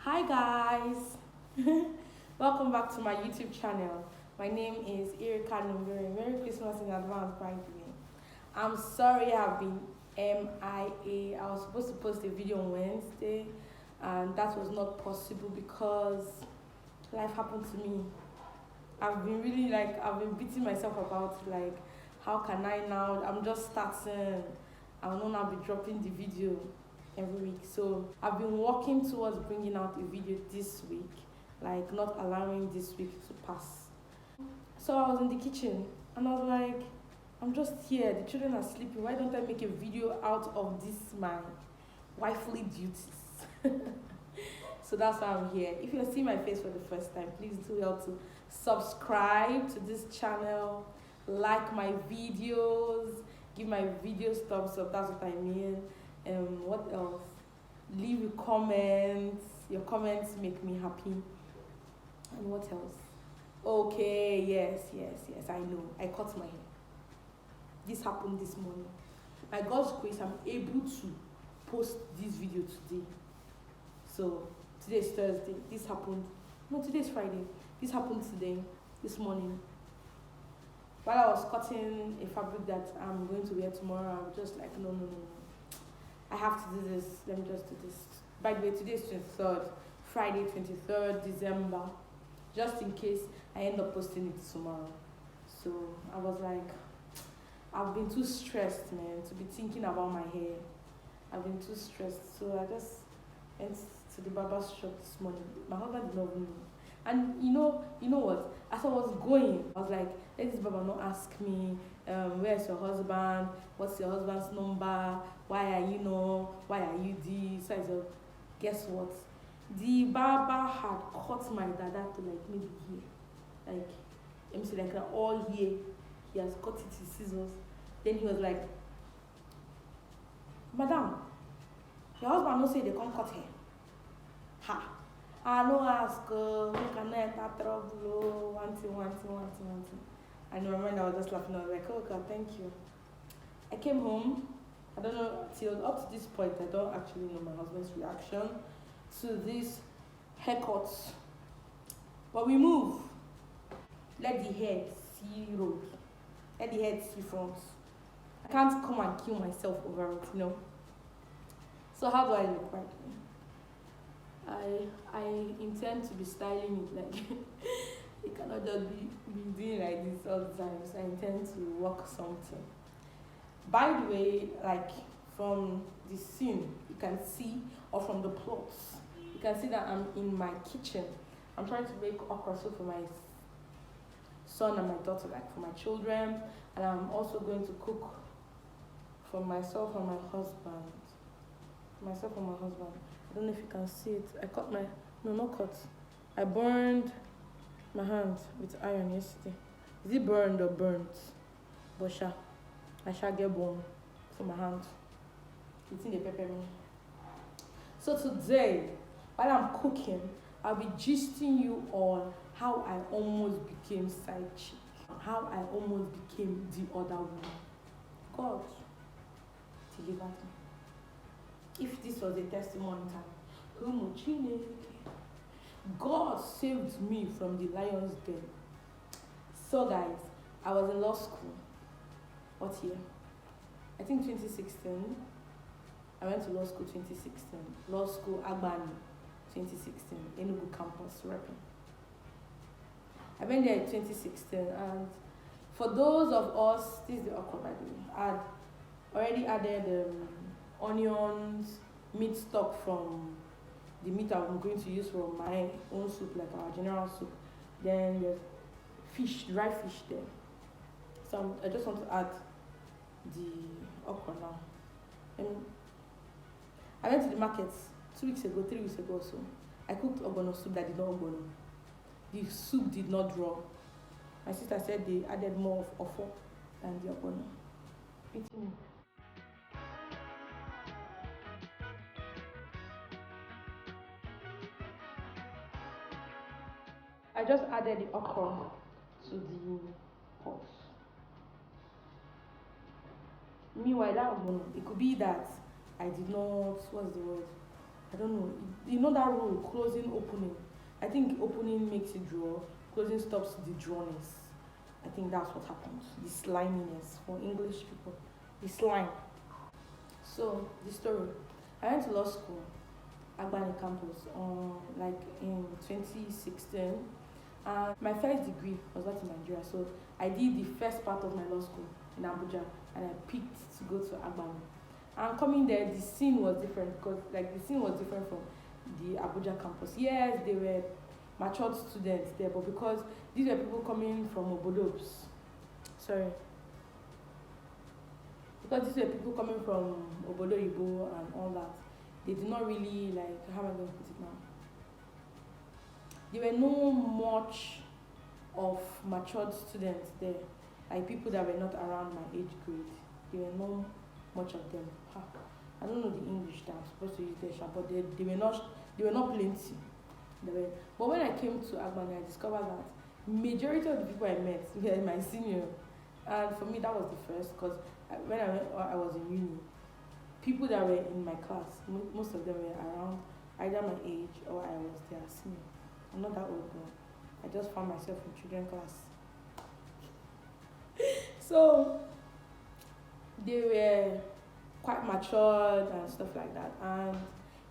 Hi guys, welcome back to my YouTube channel. My name is Erika Numbere. Merry Christmas in advance, by the way. I'm sorry I've been MIA. I was supposed to post a video on Wednesday, and that was not possible because life happened to me. I've been beating myself about how can I now? I'm just starting. I will not now be dropping the video every week. So I've been working towards bringing out a video this week, like not allowing this week to pass. So I was in the kitchen and I was like, I'm just here. The children are sleeping. Why don't I make a video out of this my wifely duties? So that's why I'm here. If you're seeing my face for the first time, please do help to subscribe to this channel, like my videos, give my videos thumbs up. That's what I mean. What else? Leave your comments. Your comments make me happy. And what else? Okay, yes. I know. I cut my hair. This happened this morning. By God's grace, I'm able to post this video today. So today is Thursday. This happened. No, today is Friday. This happened today, this morning. While I was cutting a fabric that I'm going to wear tomorrow, I was just like, no. I have to do this. Let me just do this. By the way, today is 23rd, Friday, 23rd December. Just in case I end up posting it tomorrow. So I was like, I've been too stressed, man, to be thinking about my hair. I've been too stressed. So I just went to the barber's shop this morning. My husband did not even know. And you know what? As I was going, I was like, let this barber not ask me, where's your husband? What's your husband's number? Why are you this? So I said, guess what? The barber had cut my dada to like maybe here. Like, let me see, like all here. He has cut it with scissors. Then he was like, Madam, your husband no say they can't cut hair. Ha! I no ask, make I not enter trouble, one thing. I know, remember I was just laughing. I was like, oh God, thank you. I came home. I don't know, till up to this point, I don't actually know my husband's reaction to these haircuts. But we move. Let the head see road. Let the head see front. I can't come and kill myself over it. So how do I look right now? I intend to be styling it like it cannot just be doing like this all the time. So I intend to work something. By the way, like from the scene, you can see, or from the plots, you can see that I'm in my kitchen. I'm trying to make okra soup for my son and my daughter, like for my children, and I'm also going to cook for myself and my husband. I don't know if you can see it. I cut my, no, not cut. I burned my hand with iron yesterday. Is it burned or burnt? Bosha. I shall get bone for my hand. It's in the pepper me. So today, while I'm cooking, I'll be gisting you on how I almost became side chick. How I almost became the other woman. God delivered me. If this was a testimony time, God saved me from the lion's den. So guys, I was in law school. What year? I think 2016. I went to law school 2016. Law school Agbani 2016. Enugu campus repping. I went there in 2016, and for those of us, this is the awkward by the way. I'd already added onions, meat stock from the meat I'm going to use for my own soup, like our general soup. Then there's fish, dry fish there. So I just want to add the okra now. And I went to the market 3 weeks ago. So I cooked ogbono soup that did not ogbono. The soup did not draw. My sister said they added more of offo than the ogbono. Eating. I just added the okra to the pot. Meanwhile, that ogbono, it could be that I did not, what's the word? I don't know. You know that rule, closing, opening. I think opening makes it draw, closing stops the drawness. I think that's what happens. The sliminess for English people. The slime. So the story. I went to law school, Agbani campus, like in 2016. And my first degree was not in Nigeria, so I did the first part of my law school in Abuja, and I picked to go to Agbani. And coming there, the scene was different because like the scene was different from the Abuja campus. Yes, they were matured students there, but because these were people coming from Obodobs, sorry, because these were people coming from Obodo Ibo and all that, they did not really like, how am I going to put it now? There were no much of matured students there, like people that were not around my age grade. There were no much of them. I don't know the English that I'm supposed to use there, but they were not plenty. But when I came to Agbani, I discovered that majority of the people I met were my senior, and for me that was the first because when I was in uni, people that were in my class, most of them were around either my age or I was their senior. I'm not that old girl. I just found myself in children class. So they were quite matured and stuff like that. And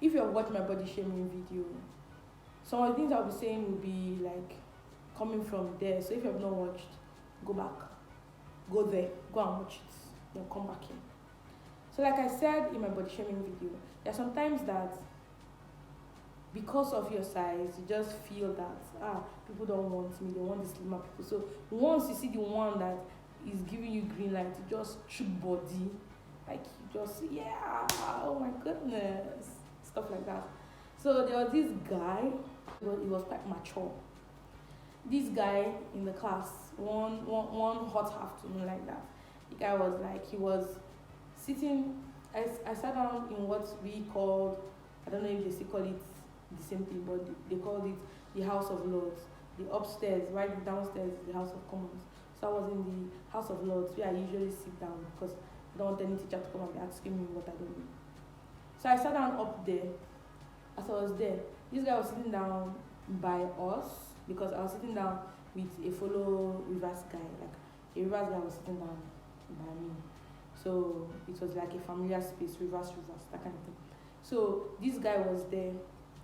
if you have watched my body shaming video, some of the things I'll be saying will be like coming from there. So if you have not watched, go back, go there, go and watch it, then come back here. So like I said in my body shaming video, there are sometimes that because of your size, you just feel that people don't want me, they want the slimmer people. So once you see the one that is giving you green light, you just chook body, like you just oh my goodness, stuff like that. So there was this guy, he was quite mature. This guy in the class, one hot afternoon like that, the guy was like, he was sitting, I sat down in what we called, I don't know if they still call it the same thing, but they called it the House of Lords. The upstairs, right downstairs is the House of Commons. So I was in the House of Lords where I usually sit down because I don't want any teacher to come and be asking me what I don't know. So I sat down up there. As I was there, this guy was sitting down by us because I was sitting down with a fellow reverse guy. Like a reverse guy was sitting down by me. So it was like a familiar space, reverse, that kind of thing. So this guy was there.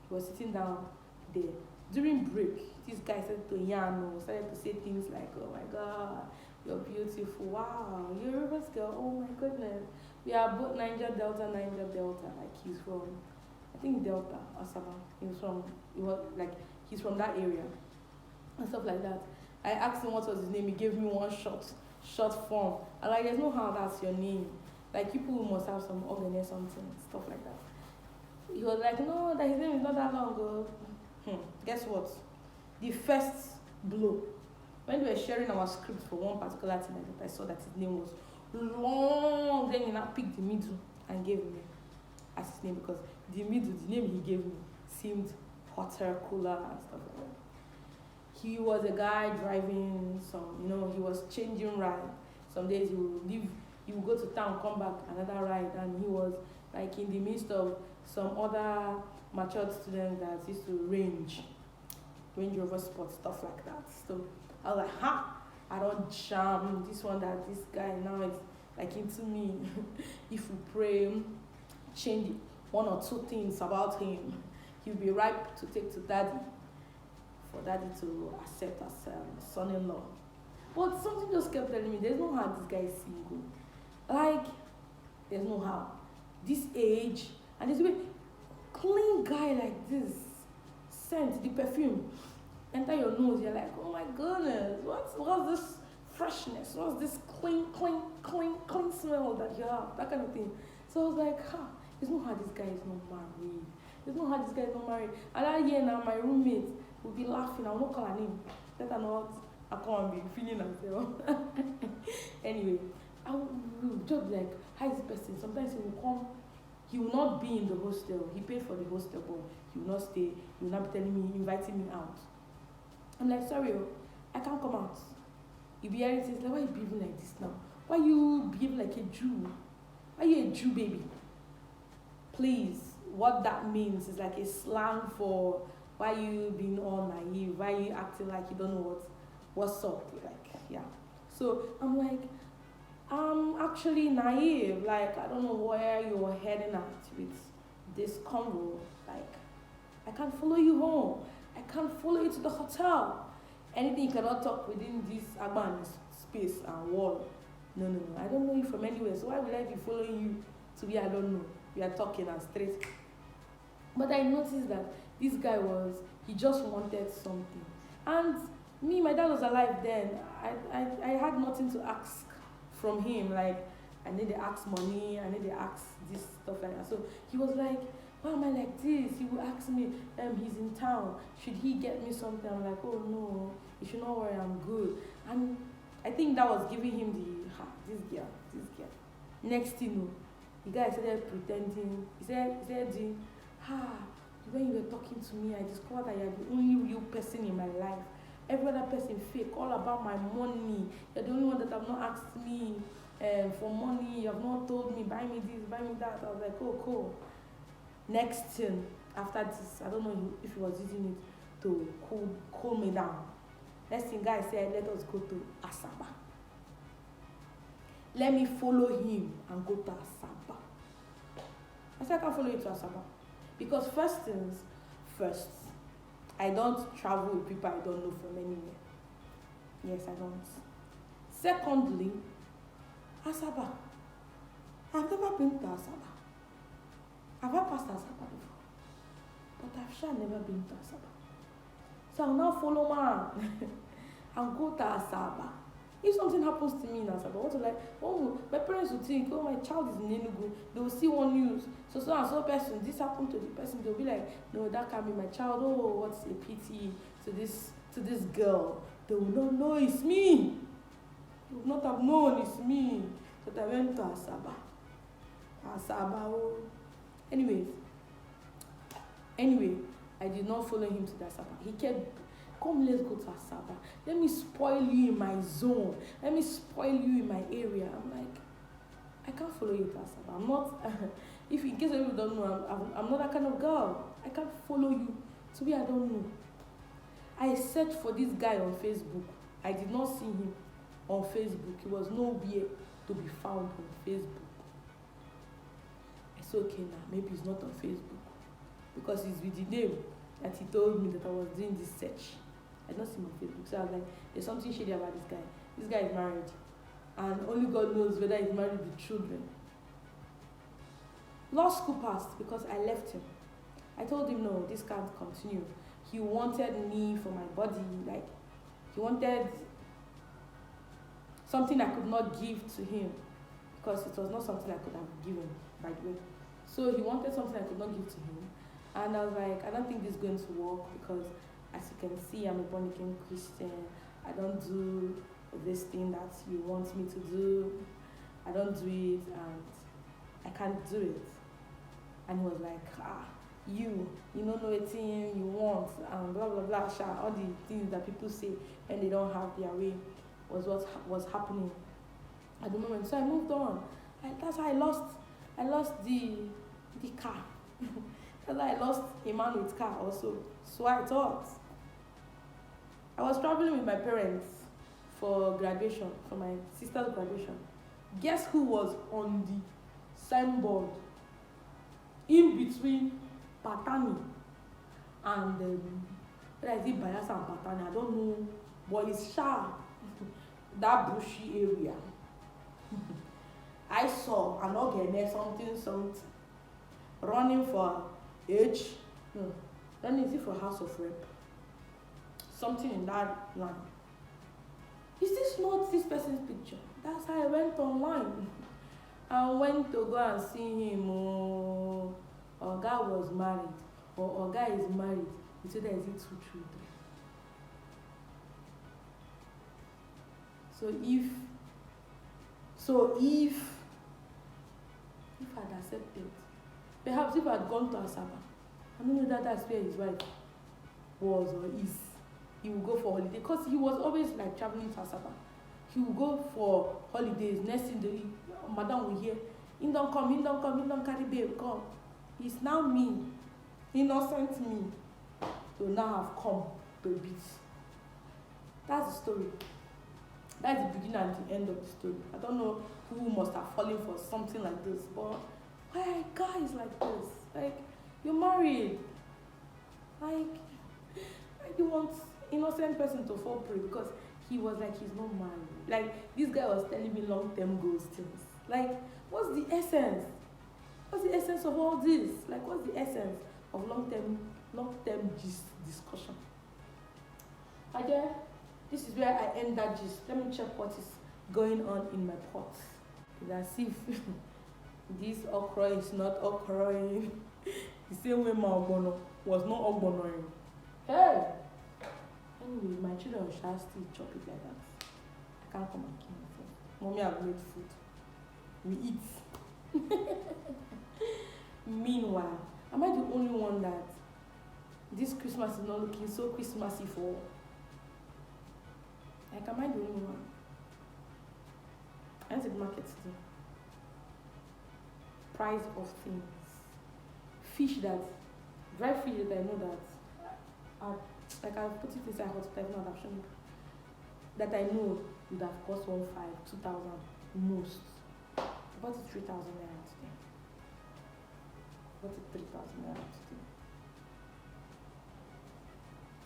He was sitting down there. During break, this guy started to started to say things like, oh my God, you're beautiful, wow, you're a reverse girl, oh my goodness. We are both Niger Delta, like he's from, I think Delta, Asaba. He's from that area and stuff like that. I asked him what was his name, he gave me one short form. And like, there's no how that's your name. Like, people must have some organ or something, stuff like that. He was like, no, that his name is not that long ago. Guess what? The first blow, when we were sharing our script for one particular thing, I saw that his name was long. Then he now picked the middle and gave me as his name because the name he gave me seemed hotter, cooler, and stuff like that. He was a guy driving some, he was changing ride. Some days he would leave, he would go to town, come back, another ride, and he was like in the midst of some other matured students that used to Range Rover Sport, stuff like that. So I was like, I don't jam this guy now is like into me. If we pray, change one or two things about him, he'll be ripe to take to daddy, for daddy to accept as son-in-law. But something just kept telling me, there's no how this guy is single. Like, there's no how. This age, and this way, clean guy like this, scent, the perfume, enter your nose, you're like, oh my goodness, what's this freshness? What's this clean smell that you have? That kind of thing. So I was like, there's no how this guy is not married. There's no how this guy is not married. And that year now, my roommate will be laughing. I will not call her name. Let her not, I can't be feeling herself. Anyway, I will just be like, how is this person? Sometimes he will come, he will not be in the hostel. He paid for the hostel, but he will not stay. He will not be telling me, inviting me out. I'm like, sorry, I can't come out. You'll be hearing things like, why are you behaving like this now? Why are you behaving like a Jew? Why are you a Jew, baby? Please, what that means is like a slang for why you being all naive, why you acting like you don't know what's up, like yeah. So I'm like, I'm actually naive, like I don't know where you're heading at with this convo. Like I can't follow you home, I can't follow you to the hotel. Anything you cannot talk within this urban space and wall. No, no, no. I don't know you from anywhere. So why would I be following you to be I don't know? We are talking and straight. But I noticed that this guy he just wanted something. And me, my dad was alive then. I had nothing to ask from him. Like, I need to ask money, I need to ask this stuff like that. So he was like, why am I like this? He would ask me, he's in town. Should he get me something? I'm like, oh no, you should not worry, I'm good. And I think that was giving him this girl. Next thing you know, the guy started pretending. He said, when you were talking to me, I discovered that you're the only real person in my life. Every other person fake, all about my money. You're the only one that have not asked me for money. You have not told me, buy me this, buy me that. I was like, oh, cool. Next thing, after this, I don't know if he was using it to cool me down. Next thing, guy said, let us go to Asaba. Let me follow him and go to Asaba. I said, I can't follow you to Asaba. Because first things first, I don't travel with people I don't know from anywhere. Yes, I don't. Secondly, Asaba. I've never been to Asaba. I've had passed Asaba before. But I've sure never been to Asaba. So I'll now follow man and go to Asaba. If something happens to me in Asaba, my parents will think, oh, my child is in Enugu. They will see one news. So and so person, this happened to the person. They'll be like, no, that can't be my child. Oh, what's a pity to this girl. They will not know it's me. They will not have known it's me. So I went to Asaba. Oh. Anyway, I did not follow him to the Asaba. He kept, come, let's go to Asaba. Let me spoil you in my zone. Let me spoil you in my area. I'm like, I can't follow you to Asaba. I'm not, if in case you don't know, I'm not that kind of girl. I can't follow you to be I don't know. I searched for this guy on Facebook. I did not see him on Facebook. He was nowhere to be found on Facebook. I said, okay, now maybe he's not on Facebook. Because it's with the name that he told me that I was doing this search. I don't see him on Facebook. So I was like, there's something shady about this guy. This guy is married. And only God knows whether he's married with children. Law school passed because I left him. I told him, no, this can't continue. He wanted me for my body. Like, he wanted something I could not give to him. Because it was not something I could have given, by the way. So he wanted something I could not give to him. And I was like, I don't think this is going to work because, as you can see, I'm a born-again Christian. I don't do this thing that you want me to do. I don't do it, and I can't do it. And he was like, you don't know a thing you want, and blah, blah, blah, all the things that people say when they don't have their way was what was happening at the moment. So I moved on. That's how I lost the car. That's how I lost a man with car also. So I thought. I was traveling with my parents for graduation, for my sister's graduation. Guess who was on the signboard in between Patani and where is it, Bayelsa and Patani? I don't know, but it's sharp. That bushy area. I saw an organizer something running for running for House of Rep. Something in that line. Is this not this person's picture? That's how I went online. I went to go and see him. Oga was married, or Oga is married. He said, there is 2 children. So if I'd accepted, perhaps if I'd gone to Asaba, I don't know that that's where his wife was or is. He would go for holiday because he was always like traveling to Asaba. He would go for holidays. Next thing, madam will hear, he don't come, carry babe, come. It's now me, innocent me, to now have come to beat. That's the story. That's the beginning and the end of the story. I don't know who must have fallen for something like this, but why guys like this? Like, you're married. Like, I don't want innocent person to fall prey because he was like, he's not married. Like, this guy was telling me long-term goals things. Like, what's the essence? What's the essence of all this? Like, what's the essence of long-term discussion? Again, this is where I end that gist. Let me check what is going on in my pot. It's as if this okra is not okraing. The same way my ogbono was not ogbonoing. Hey! Anyway, my children shall still chop it like that. I can't come and kill myself. Mommy, I've made food. We eat. Meanwhile, am I the only one that this Christmas is not looking so Christmassy for? Like, am I the only one? I went to the market today. Price of things. Fish that, dry fish that I know that like I'll put it inside hot water, not option. That I know would have cost 1,500, 2,000 most. I bought it 3,000 naira today. I bought it 3,000 naira today.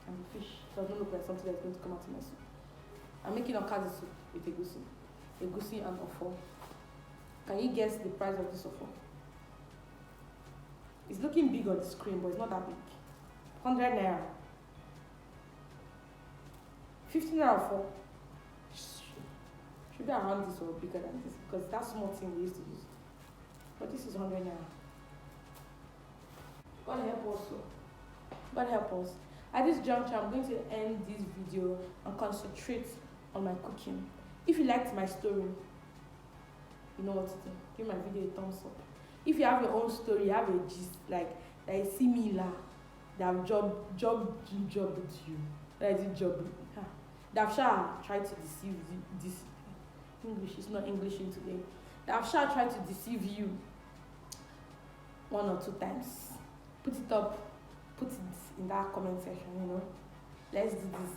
And the fish does not look like something that's going to come out in my soup. I'm making a okazi soup with egusi and offo. Can you guess the price of this offo? It's looking big on the screen, but it's not that big. 100 naira. 50 naira for. Should be around this or bigger than this because that's small thing we used to use. But this is 100 naira. God help us. God help us. At this juncture, I'm going to end this video and concentrate on my cooking. If you liked my story, you know what to do. Give my video a thumbs up. If you have your own story, you have a gist like that is similar, that have job with you, that is job. That shall try to deceive you. This English is not English in today. That shall try to deceive you 1 or 2 times. Put it up. Put it in that comment section. You know. Let's do this.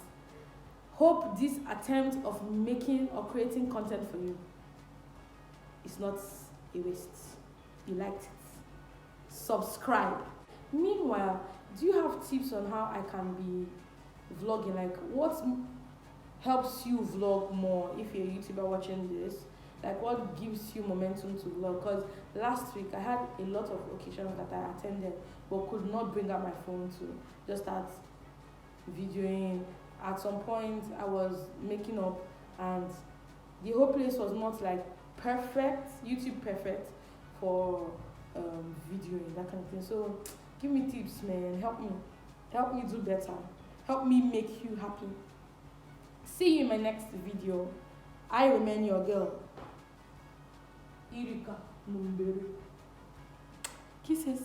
Hope this attempt of making or creating content for you is not a waste. You liked it. Subscribe. Meanwhile, do you have tips on how I can be vlogging? Like, what helps you vlog more if you're a YouTuber watching this? Like, what gives you momentum to vlog? Because last week I had a lot of occasions that I attended but could not bring out my phone to just start videoing. At some point I was making up and the whole place was not like perfect, YouTube perfect for videoing, that kind of thing. So give me tips, man. Help me do better. Help me make you happy. See you in my next video. I remain your girl, Irika Mumbere. Kisses.